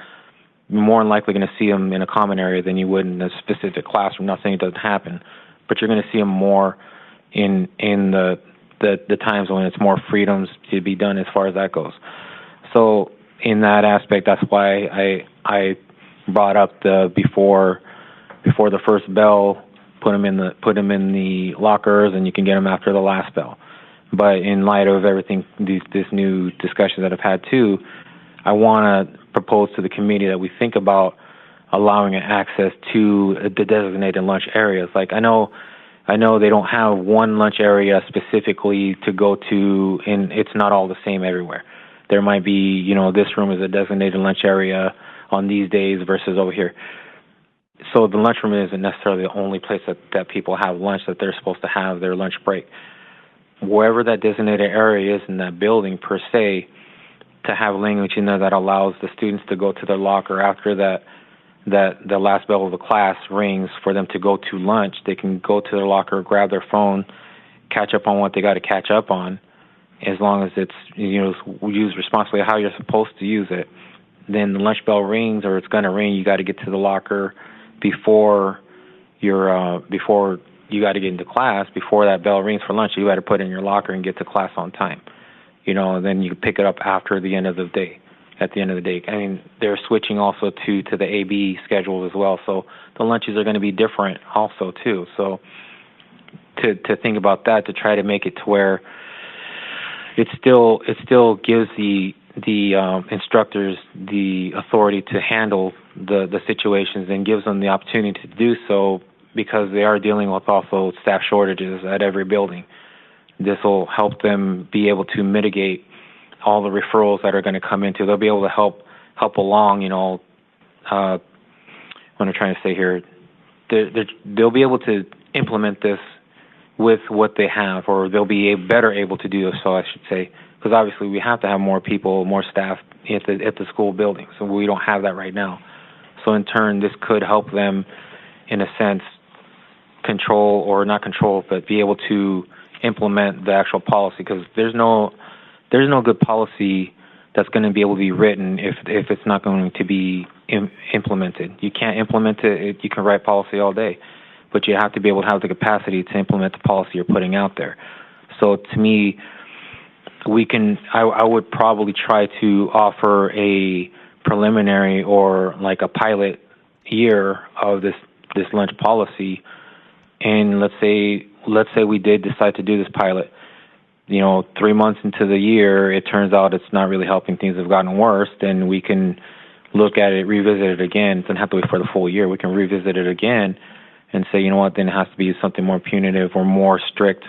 You're more than likely going to see them in a common area than you would in a specific classroom. Not saying it doesn't happen, but you're going to see them more in the times when it's more freedoms to be done as far as that goes. So in that aspect, that's why I brought up the before the first bell, put them in the lockers, and you can get them after the last bell. But in light of everything, this new discussion that I've had too, I want to propose to the committee that we think about allowing access to the designated lunch areas. Like I know they don't have one lunch area specifically to go to, and it's not all the same everywhere. There might be, this room is a designated lunch area on these days versus over here. So the lunchroom isn't necessarily the only place that people have lunch, that they're supposed to have their lunch break. Wherever that designated area is in that building per se, to have language in there that allows the students to go to their locker after that the last bell of the class rings for them to go to lunch. They can go to their locker, grab their phone, catch up on what they got to catch up on, as long as it's used responsibly how you're supposed to use it. Then the lunch bell rings, or it's going to ring, you got to get to the locker before you got to get into class. Before that bell rings for lunch, you got to put it in your locker and get to class on time. Then you pick it up after the end of the day. At the end of the day, I mean, they're switching also to the AB schedule as well. So the lunches are going to be different also too. So to think about that, to try to make it to where it still gives the instructors the authority to handle the situations, and gives them the opportunity to do so, because they are dealing with also staff shortages at every building. This will help them be able to mitigate all the referrals that are going to come into. They'll be able to help along, what I'm trying to say here. They'll be able to implement this with what they have, or they'll be better able to do so, I should say, because obviously we have to have more people, more staff at the school building, so we don't have that right now. So in turn, this could help them, in a sense, control, or not control, but be able to implement the actual policy, because there's no good policy that's going to be able to be written if it's not going to be implemented. You can't implement it. You can write policy all day, but you have to be able to have the capacity to implement the policy you're putting out there. So to me, I would probably try to offer a preliminary or like a pilot year of this lunch policy. And let's say we did decide to do this pilot. 3 months into the year, it turns out it's not really helping, things have gotten worse, then we can look at it, revisit it again. It doesn't have to wait for the full year. We can revisit it again and say, you know what, then it has to be something more punitive or more strict.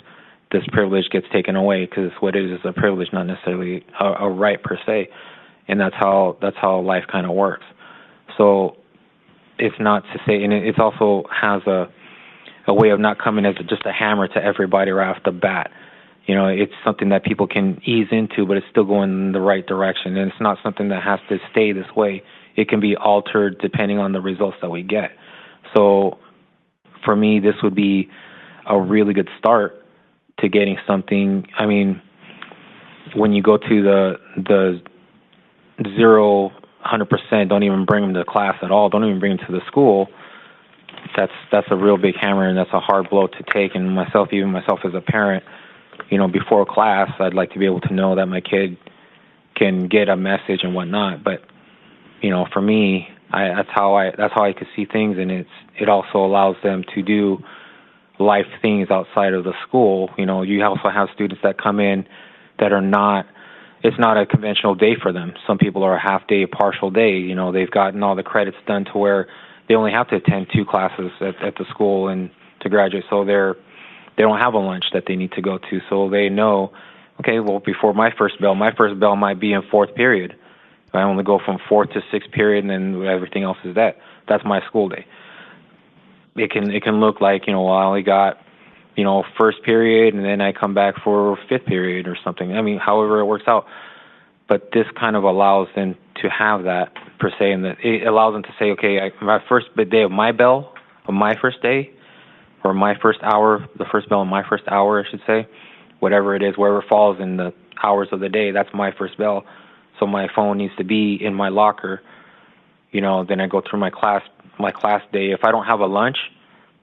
This privilege gets taken away, because what it is a privilege, not necessarily a right per se. And that's how life kind of works. So it's not to say, and it also has a way of not coming as just a hammer to everybody right off the bat. It's something that people can ease into, but it's still going in the right direction. And it's not something that has to stay this way. It can be altered depending on the results that we get. So for me, this would be a really good start to getting something. I mean, when you go to the 100%, don't even bring them to class at all, don't even bring them to the school, that's a real big hammer, and that's a hard blow to take. And even myself as a parent, before class, I'd like to be able to know that my kid can get a message and whatnot. But, for me, that's how I could see things, and it also allows them to do life things outside of the school. You also have students that come in that are not, it's not a conventional day for them. Some people are a half day, a partial day. They've gotten all the credits done to where they only have to attend 2 classes at the school and to graduate. So they don't have a lunch that they need to go to. So they know, okay, well, before my first bell might be in 4th period. I only go from 4th to 6th period, and then everything else is that. That's my school day. It can look like, I only got, first period, and then I come back for 5th period or something. I mean, however it works out. But this kind of allows them to have that, per se, and that it allows them to say, okay, my first day of my bell, of my first day, or my first hour, the first bell of my first hour, I should say, whatever it is, wherever it falls in the hours of the day, that's my first bell. So my phone needs to be in my locker. Then I go through my class day. If I don't have a lunch,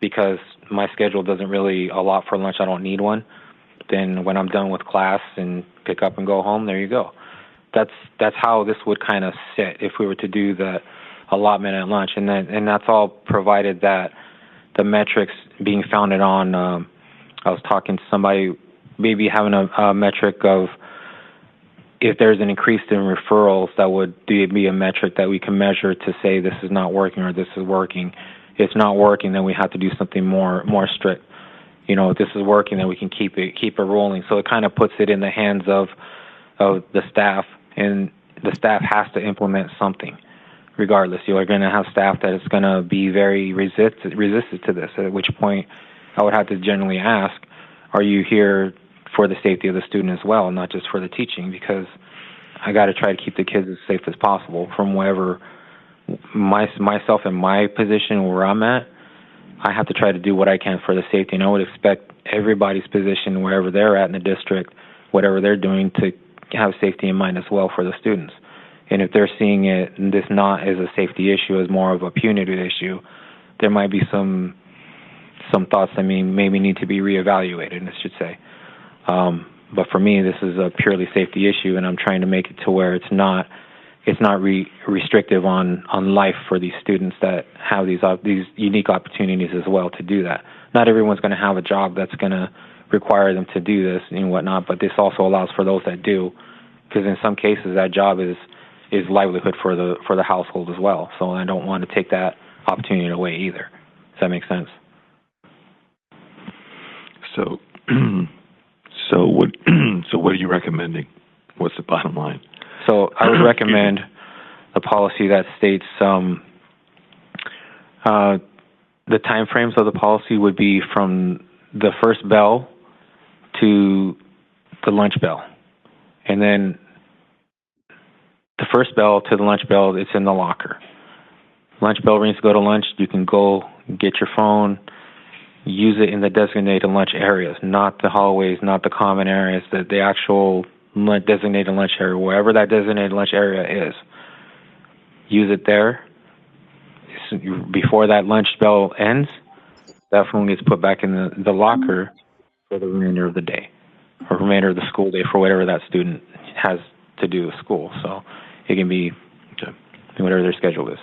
because my schedule doesn't really allot for lunch, I don't need one, then when I'm done with class and pick up and go home, there you go. That's how this would kind of sit if we were to do the allotment at lunch. And that's all provided that the metrics being founded on, I was talking to somebody, maybe having a metric of if there's an increase in referrals, that would be a metric that we can measure to say this is not working or this is working. If it's not working, then we have to do something more strict. If this is working, then we can keep it rolling. So it kind of puts it in the hands of the staff, and the staff has to implement something. Regardless, you're going to have staff that is going to be very resistant to this, at which point I would have to generally ask, are you here for the safety of the student as well, not just for the teaching? Because I got to try to keep the kids as safe as possible from wherever myself in my position where I'm at. I have to try to do what I can for the safety, and I would expect everybody's position wherever they're at in the district, whatever they're doing, to have safety in mind as well for the students. And if they're seeing this not as a safety issue, as more of a punitive issue, there might be some thoughts that maybe need to be reevaluated, I should say. But for me, this is a purely safety issue, and I'm trying to make it to where it's not restrictive on life for these students that have these unique opportunities as well to do that. Not everyone's going to have a job that's going to require them to do this and whatnot, but this also allows for those that do, because in some cases that job is livelihood for the household as well. So I don't want to take that opportunity away either. Does that make sense? So what are you recommending? What's the bottom line? So I would recommend a policy that states the time frames of the policy would be from the first bell to the lunch bell. And then the first bell to the lunch bell, it's in the locker. Lunch bell rings to go to lunch, you can go get your phone, use it in the designated lunch areas, not the hallways, not the common areas, the actual designated lunch area, wherever that designated lunch area is. Use it there. Before that lunch bell ends, that phone gets put back in the locker for the remainder of the day, or remainder of the school day for whatever that student has to do with school. So it can be whatever their schedule is.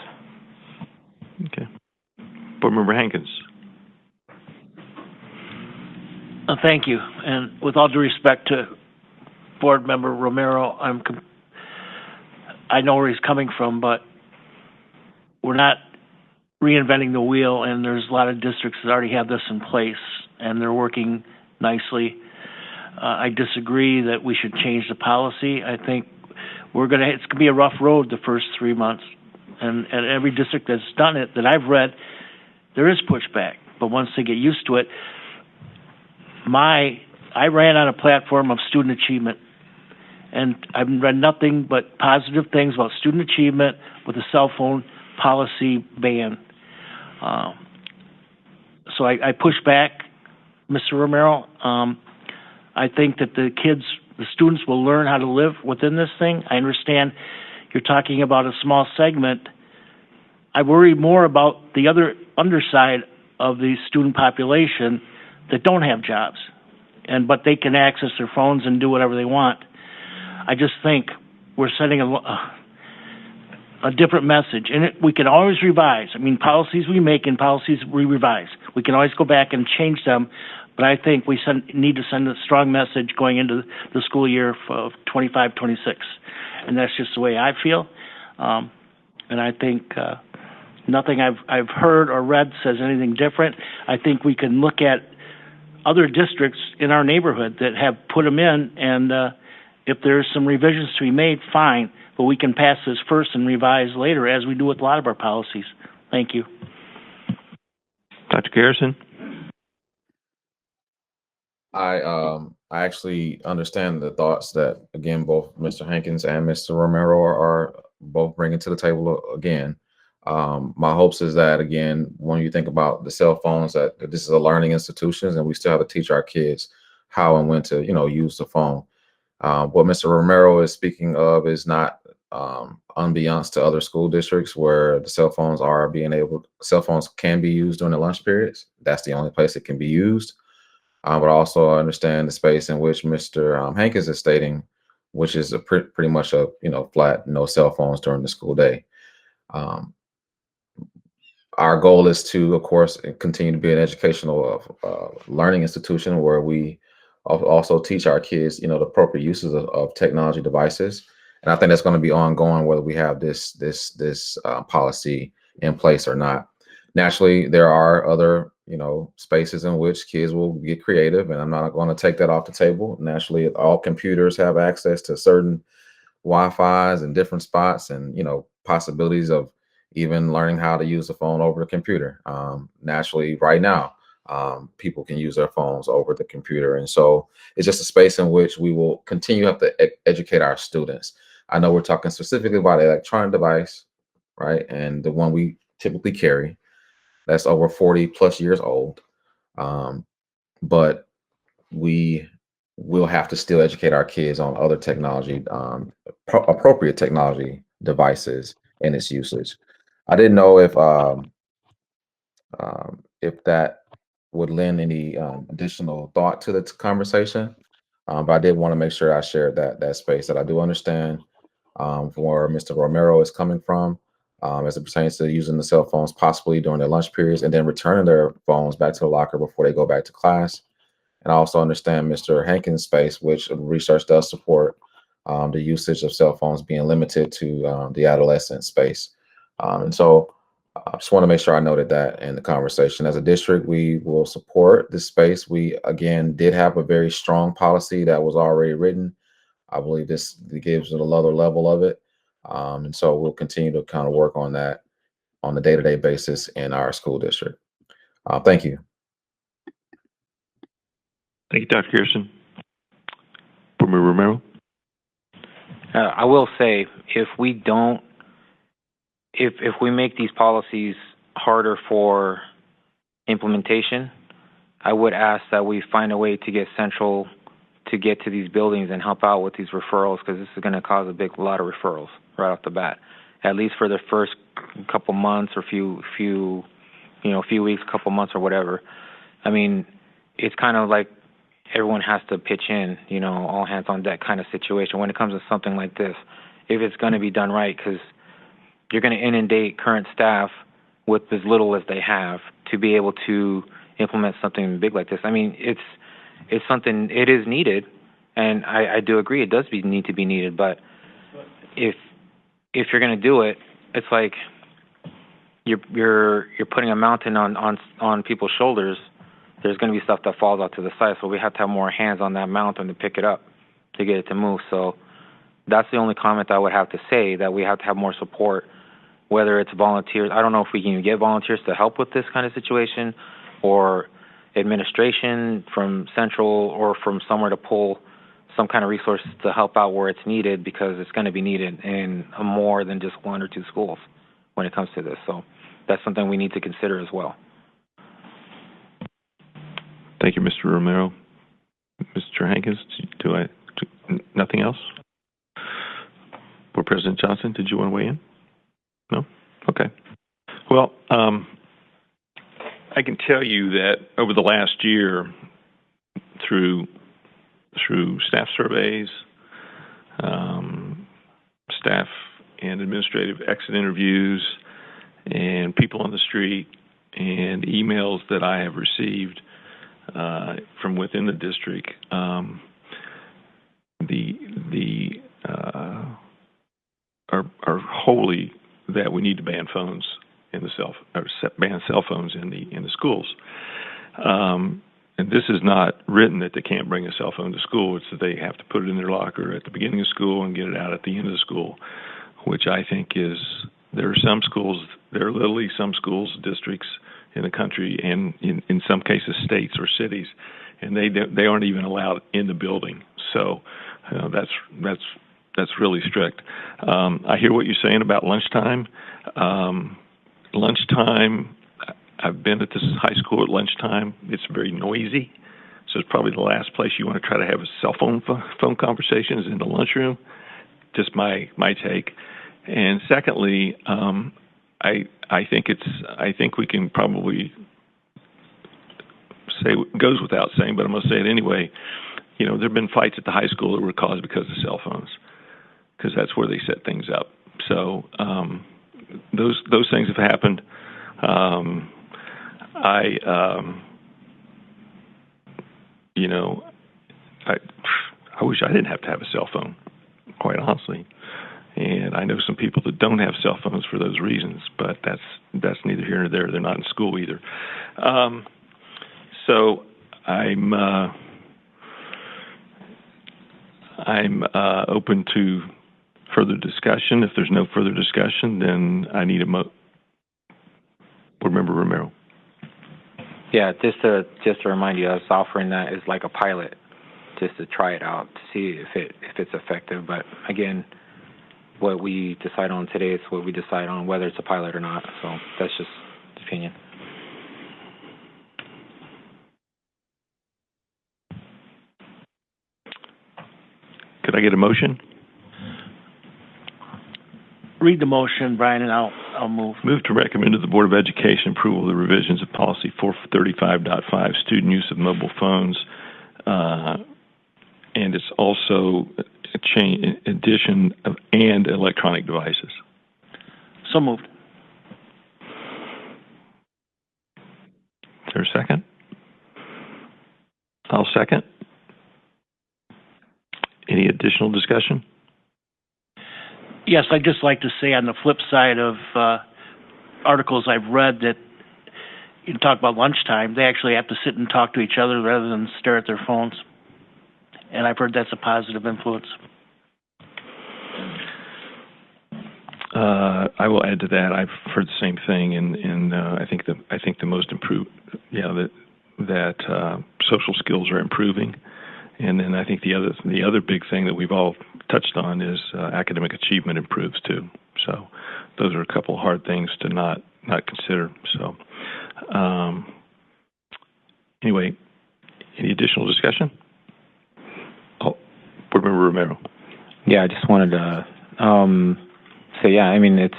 Okay. Board Member Hankins. Thank you. And with all due respect to Board Member Romero, I know where he's coming from, but we're not reinventing the wheel, and there's a lot of districts that already have this in place, and they're working nicely. I disagree that we should change the policy. I think it's going to be a rough road the first 3 months, and every district that's done it that I've read, there is pushback, but once they get used to it, I ran on a platform of student achievement, and I've read nothing but positive things about student achievement with the cell phone policy ban. So I push back, Mr. Romero. I think that the students will learn how to live within this thing. I understand you're talking about a small segment. I worry more about the underside of the student population that don't have jobs, but they can access their phones and do whatever they want. I just think we're sending a different message, and we can always revise. I mean, policies we make and policies we revise. We can always go back and change them, but I think we need to send a strong message going into the school year of 25-26, and that's just the way I feel. And I think nothing I've heard or read says anything different. I think we can look at other districts in our neighborhood that have put them in, and if there's some revisions to be made, fine, but we can pass this first and revise later, as we do with a lot of our policies. Thank you. Dr. Garrison? I actually understand the thoughts that, again, both Mr. Hankins and Mr. Romero are both bringing to the table again. My hopes is that, again, when you think about the cell phones, that this is a learning institution and we still have to teach our kids how and when to, use the phone. What Mr. Romero is speaking of is not unbeknownst to other school districts where the cell phones can be used during the lunch periods. That's the only place it can be used. But also I understand the space in which Mr. Hankins is stating, which is pretty much a flat no cell phones during the school day. Our goal is to, of course, continue to be an educational learning institution where we also teach our kids, the appropriate uses of technology devices. And I think that's going to be ongoing, whether we have this policy in place or not. Naturally, there are other, spaces in which kids will get creative, and I'm not going to take that off the table. Naturally, all computers have access to certain Wi-Fi's in different spots, and, possibilities of even learning how to use the phone over the computer. Naturally, right now, people can use their phones over the computer. And so it's just a space in which we will continue to have to educate our students. I know we're talking specifically about an electronic device, right? And the one we typically carry, that's over 40 plus years old. But we will have to still educate our kids on other technology, appropriate technology devices and its usage. I didn't know if that would lend any additional thought to the conversation, but I did want to make sure I shared that space, that I do understand where Mr. Romero is coming from as it pertains to using the cell phones possibly during their lunch periods and then returning their phones back to the locker before they go back to class. And I also understand Mr. Hankins' space, which research does support the usage of cell phones being limited to the adolescent space. And so I just want to make sure I noted that in the conversation. As a district, we will support this space. We, again, did have a very strong policy that was already written. I believe this gives it another level of it. And so we'll continue to kind of work on that on a day-to-day basis in our school district. Thank you. Thank you, Dr. Garrison. Board Member Romero? I will say, if we make these policies harder for implementation, I would ask that we find a way to get Central to get to these buildings and help out with these referrals, because this is going to cause a lot of referrals right off the bat, at least for the first couple months or few weeks, couple months or whatever. I mean, it's kind of like everyone has to pitch in, all hands on deck kind of situation when it comes to something like this, if it's going to be done right, because you're going to inundate current staff with as little as they have to be able to implement something big like this. I mean, it's something, it is needed, and I do agree it does need to be needed, but if you're going to do it, it's like you're putting a mountain on people's shoulders. There's going to be stuff that falls out to the side, so we have to have more hands on that mountain to pick it up, to get it to move. So that's the only comment I would have to say, that we have to have more support, whether it's volunteers. I don't know if we can even get volunteers to help with this kind of situation, or administration from central or from somewhere to pull some kind of resources to help out where it's needed, because it's going to be needed in more than just 1 or 2 schools when it comes to this. So that's something we need to consider as well. Thank you, Mr. Romero. Mr. Hankins, nothing else? Board President Johnson, did you want to weigh in? No? Okay. Well, I can tell you that over the last year, through staff surveys, staff and administrative exit interviews, and people on the street, and emails that I have received from within the district, are wholly that we need to ban phones in the ban cell phones in the schools. And this is not written that they can't bring a cell phone to school. It's that they have to put it in their locker at the beginning of school and get it out at the end of the school, which I think there are literally some schools, districts in the country, and in some cases states or cities, and they aren't even allowed in the building. So that's really strict. I hear what you're saying about lunchtime. Lunchtime, I've been at this high school at lunchtime. It's very noisy, so it's probably the last place you want to try to have a cell phone conversation is in the lunchroom. Just my take. And secondly, I think we can probably say, it goes without saying, but I'm going to say it anyway. There have been fights at the high school that were caused because of cell phones, because that's where they set things up. So those things have happened. I wish I didn't have to have a cell phone, quite honestly. And I know some people that don't have cell phones for those reasons, but that's neither here nor there. They're not in school either. So I'm open to further discussion. If there's no further discussion, then I need Board Member Romero. Yeah, just to remind you, I was offering that as like a pilot, just to try it out to see if it's effective. But again, what we decide on today is what we decide on, whether it's a pilot or not. So that's just the opinion. Could I get a motion? Read the motion, Brian, and I'll move. Move to recommend to the Board of Education approval of the revisions of Policy 435.5, student use of mobile phones, and it's also addition of and electronic devices. So moved. Is there a second? I'll second. Any additional discussion? Yes, I'd just like to say on the flip side of articles I've read that you talk about lunchtime, they actually have to sit and talk to each other rather than stare at their phones. And I've heard that's a positive influence. I will add to that. I've heard the same thing, and I think the most improved, that social skills are improving, and then I think the other big thing that we've all touched on is academic achievement improves too. So those are a couple of hard things to not consider. So anyway, any additional discussion? Board Member Romero. Yeah, I just wanted to say, it's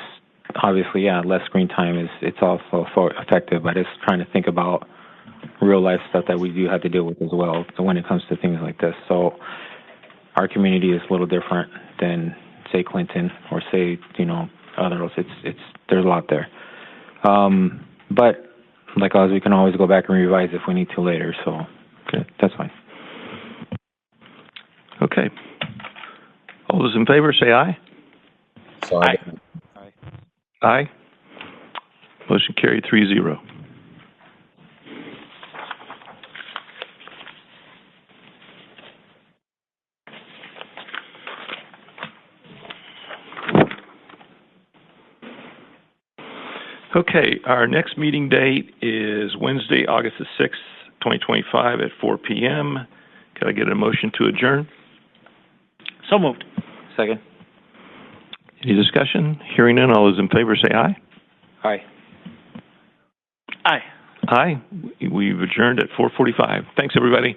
obviously, less screen time it's also effective, but it's trying to think about real life stuff that we do have to deal with as well. So when it comes to things like this, so our community is a little different than say Clinton or say others. It's there's a lot there, but like always, we can always go back and revise if we need to later. So okay, that's fine. Okay. All those in favor, say aye. Sorry. Aye. Motion carried 3-0. Okay, our next meeting date is Wednesday, August the 6th, 2025 at 4 p.m. Could I get a motion to adjourn? So moved. Second. Any discussion? Hearing none, all those in favor say aye. Aye. Aye. Aye. We've adjourned at 4:45. Thanks, everybody.